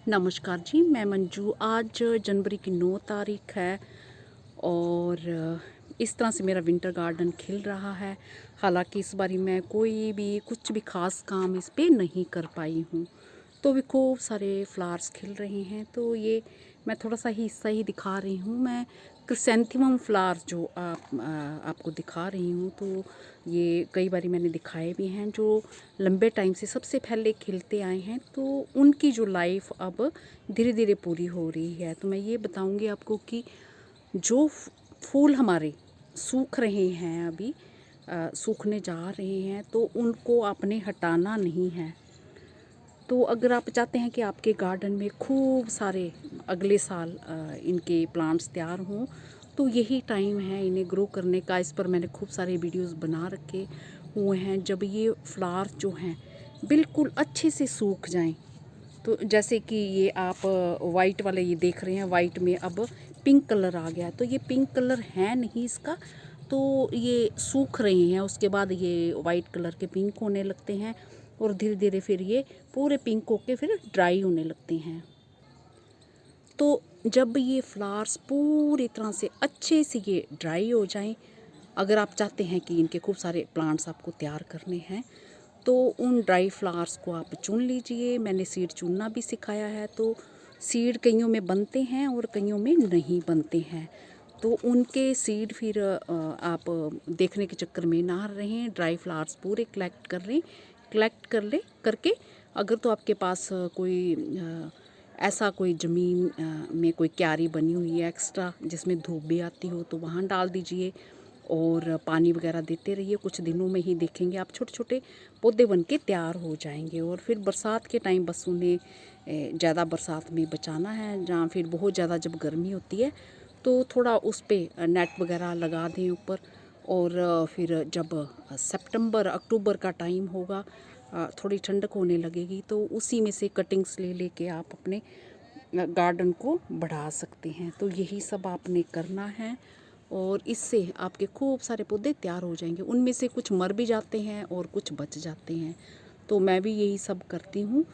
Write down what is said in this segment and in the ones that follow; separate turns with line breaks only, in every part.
नमस्कार जी, मैं मंजू। आज जनवरी की 9 तारीख है और इस तरह से मेरा विंटर गार्डन खिल रहा है। हालांकि इस बारी मैं कोई भी कुछ भी ख़ास काम इस पे नहीं कर पाई हूँ, तो भी खूब सारे फ्लावर्स खिल रहे हैं। तो ये मैं थोड़ा सा ही हिस्सा ही दिखा रही हूँ। मैं क्रिसेंथेमम फ्लावर्स जो आपको दिखा रही हूँ, तो ये कई बारी मैंने दिखाए भी हैं, जो लंबे टाइम से सबसे पहले खिलते आए हैं। तो उनकी जो लाइफ अब धीरे धीरे पूरी हो रही है। तो मैं ये बताऊँगी आपको कि जो फूल हमारे सूख रहे हैं अभी, सूखने जा रहे हैं, तो उनको आपने हटाना नहीं है। तो अगर आप चाहते हैं कि आपके गार्डन में खूब सारे अगले साल इनके प्लांट्स तैयार हों, तो यही टाइम है इन्हें ग्रो करने का। इस पर मैंने खूब सारे वीडियोस बना रखे हुए हैं। जब ये फ्लावर्स जो हैं बिल्कुल अच्छे से सूख जाएं, तो जैसे कि ये आप वाइट वाले ये देख रहे हैं, वाइट में अब पिंक कलर आ गया। तो ये पिंक कलर है नहीं इसका, तो ये सूख रहे हैं। उसके बाद ये वाइट कलर के पिंक होने लगते हैं और धीरे धीरे फिर ये पूरे पिंक होके फिर ड्राई होने लगते हैं। तो जब ये फ्लावर्स पूरी तरह से अच्छे से ये ड्राई हो जाएं, अगर आप चाहते हैं कि इनके खूब सारे प्लांट्स आपको तैयार करने हैं, तो उन ड्राई फ्लावर्स को आप चुन लीजिए। मैंने सीड चुनना भी सिखाया है। तो सीड कईयों में बनते हैं और कईयों में नहीं बनते हैं, तो उनके सीड फिर आप देखने के चक्कर में ना रहें। ड्राई फ्लावर्स पूरे कलेक्ट करके, अगर तो आपके पास कोई ऐसा कोई ज़मीन में कोई क्यारी बनी हुई है एक्स्ट्रा जिसमें धूप भी आती हो, तो वहाँ डाल दीजिए और पानी वगैरह देते रहिए। कुछ दिनों में ही देखेंगे आप छोटे छोटे पौधे बन के तैयार हो जाएंगे। और फिर बरसात के टाइम बस उन्हें ज़्यादा बरसात में बचाना है, जहाँ फिर बहुत ज़्यादा जब गर्मी होती है तो थोड़ा उस पर नेट वगैरह लगा दें ऊपर। और फिर जब सितंबर अक्टूबर का टाइम होगा, थोड़ी ठंडक होने लगेगी, तो उसी में से कटिंग्स ले लेके आप अपने गार्डन को बढ़ा सकते हैं। तो यही सब आपने करना है और इससे आपके खूब सारे पौधे तैयार हो जाएंगे। उनमें से कुछ मर भी जाते हैं और कुछ बच जाते हैं, तो मैं भी यही सब करती हूँ।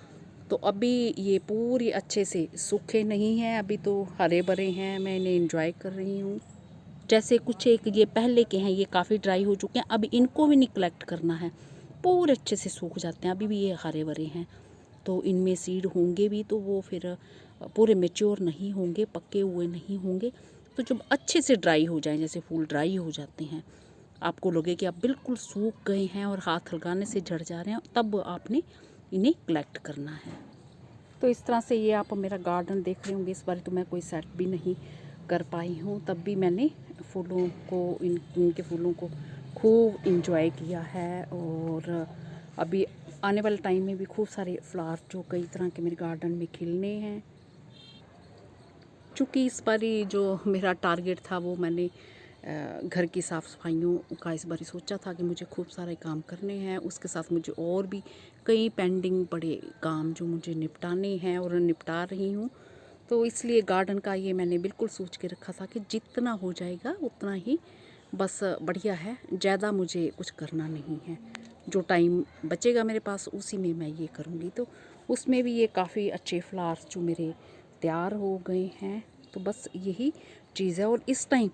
तो अभी ये पूरी अच्छे से सूखे नहीं हैं, अभी तो हरे भरे हैं। मैं इन्हें एंजॉय कर रही हूँ। जैसे कुछ एक ये पहले के हैं, ये काफ़ी ड्राई हो चुके हैं, अभी इनको भी नहीं कलेक्ट करना है। पूरे अच्छे से सूख जाते हैं, अभी भी ये हरे भरे हैं। तो इनमें सीड होंगे भी, तो वो फिर पूरे मैच्योर नहीं होंगे, पके हुए नहीं होंगे। तो जब अच्छे से ड्राई हो जाएं, जैसे फूल ड्राई हो जाते हैं, आपको लगे कि आप बिल्कुल सूख गए हैं और हाथ लगाने से झड़ जा रहे हैं, तब आपने इन्हें कलेक्ट करना है। तो इस तरह से ये आप मेरा गार्डन देख रहे होंगे। इस बार तो मैं कोई सेट भी नहीं कर पाई हूँ, तब भी मैंने फूलों को इनके फूलों को खूब इंजॉय किया है। और अभी आने वाले टाइम में भी खूब सारे फ्लावर जो कई तरह के मेरे गार्डन में खिलने हैं। चूँकि इस बारी जो मेरा टारगेट था, वो मैंने घर की साफ़ सफाइयों का इस बारी सोचा था कि मुझे खूब सारे काम करने हैं। उसके साथ मुझे और भी कई पेंडिंग बड़े काम जो मुझे निपटाने हैं और निपटा रही हूँ। तो इसलिए गार्डन का ये मैंने बिल्कुल सोच के रखा था कि जितना हो जाएगा उतना ही बस बढ़िया है, ज़्यादा मुझे कुछ करना नहीं है। जो टाइम बचेगा मेरे पास उसी में मैं ये करूँगी। तो उसमें भी ये काफ़ी अच्छे फ्लावर्स जो मेरे तैयार हो गए हैं। तो बस यही चीज़ है। और इस टाइम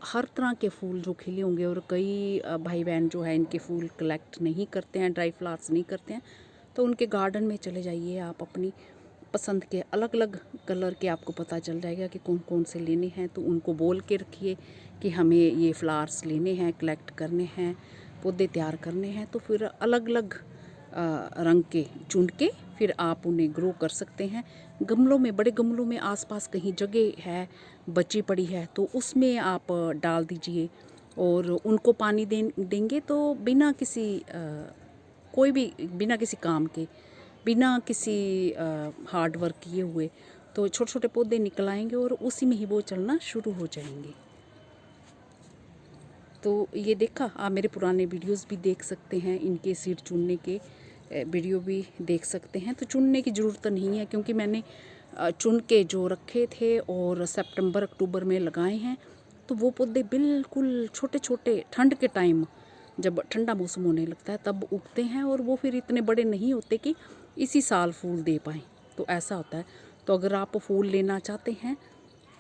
हर तरह के फूल जो खिले होंगे, और कई भाई बहन जो है इनके फूल कलेक्ट नहीं करते हैं, ड्राई फ्लावर्स नहीं करते हैं, तो उनके गार्डन में चले जाइए आप। अपनी पसंद के अलग अलग कलर के आपको पता चल जाएगा कि कौन कौन से लेने हैं। तो उनको बोल के रखिए कि हमें ये फ्लावर्स लेने हैं, कलेक्ट करने हैं, पौधे तैयार करने हैं। तो फिर अलग अलग रंग के चुन के फिर आप उन्हें ग्रो कर सकते हैं। गमलों में, बड़े गमलों में आसपास कहीं जगह है बची पड़ी है, तो उसमें आप डाल दीजिए और उनको पानी देंगे तो बिना किसी कोई भी बिना किसी काम के, बिना किसी हार्ड वर्क किए हुए, तो छोटे छोटे पौधे निकल आएंगे और उसी में ही वो चलना शुरू हो जाएंगे। तो ये देखा, आप मेरे पुराने वीडियोस भी देख सकते हैं, इनके सीड चुनने के वीडियो भी देख सकते हैं। तो चुनने की ज़रूरत नहीं है, क्योंकि मैंने चुन के जो रखे थे और सितंबर अक्टूबर में लगाए हैं। तो वो पौधे बिल्कुल छोटे छोटे, ठंड के टाइम जब ठंडा मौसम होने लगता है तब उगते हैं, और वो फिर इतने बड़े नहीं होते कि इसी साल फूल दे पाएँ। तो ऐसा होता है। तो अगर आप फूल लेना चाहते हैं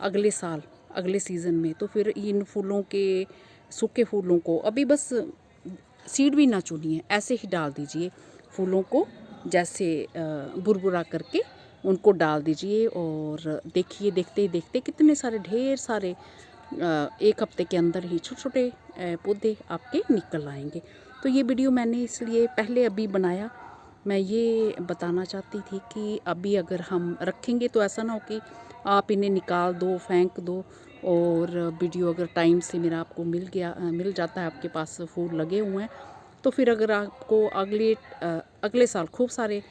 अगले साल, अगले सीज़न में, तो फिर इन फूलों के, सूखे फूलों को अभी बस सीड भी ना चुनिए, ऐसे ही डाल दीजिए फूलों को, जैसे बुरबुरा करके उनको डाल दीजिए। और देखिए, देखते ही देखते कितने सारे, ढेर सारे एक हफ्ते के अंदर ही छोटे छोटे पौधे आपके निकल आएंगे। तो ये वीडियो मैंने इसलिए पहले अभी बनाया, मैं ये बताना चाहती थी कि अभी अगर हम रखेंगे तो ऐसा ना हो कि आप इन्हें निकाल दो, फेंक दो। और वीडियो अगर टाइम से मेरा आपको मिल जाता है, आपके पास फूल लगे हुए हैं, तो फिर अगर आपको अगले साल खूब सारे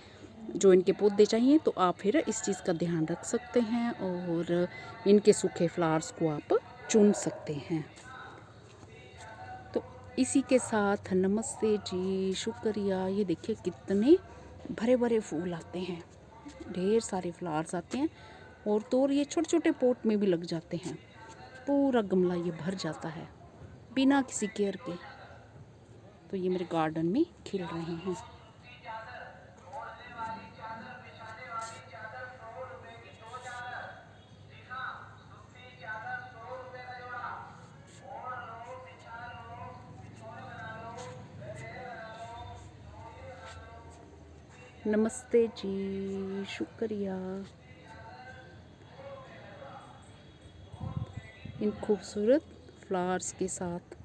जो इनके पौधे चाहिए, तो आप फिर इस चीज़ का ध्यान रख सकते हैं और इनके सूखे फ्लावर्स को आप चुन सकते हैं। तो इसी के साथ नमस्ते जी, शुक्रिया। ये देखिए कितने भरे भरे फूल आते हैं, ढेर सारे फ्लावर्स आते हैं। और तो और ये छोटे छोटे पॉट में भी लग जाते हैं, पूरा गमला ये भर जाता है बिना किसी केयर के। तो ये मेरे गार्डन में खिल रहे हैं। नमस्ते जी, शुक्रिया इन खूबसूरत फ्लावर्स के साथ।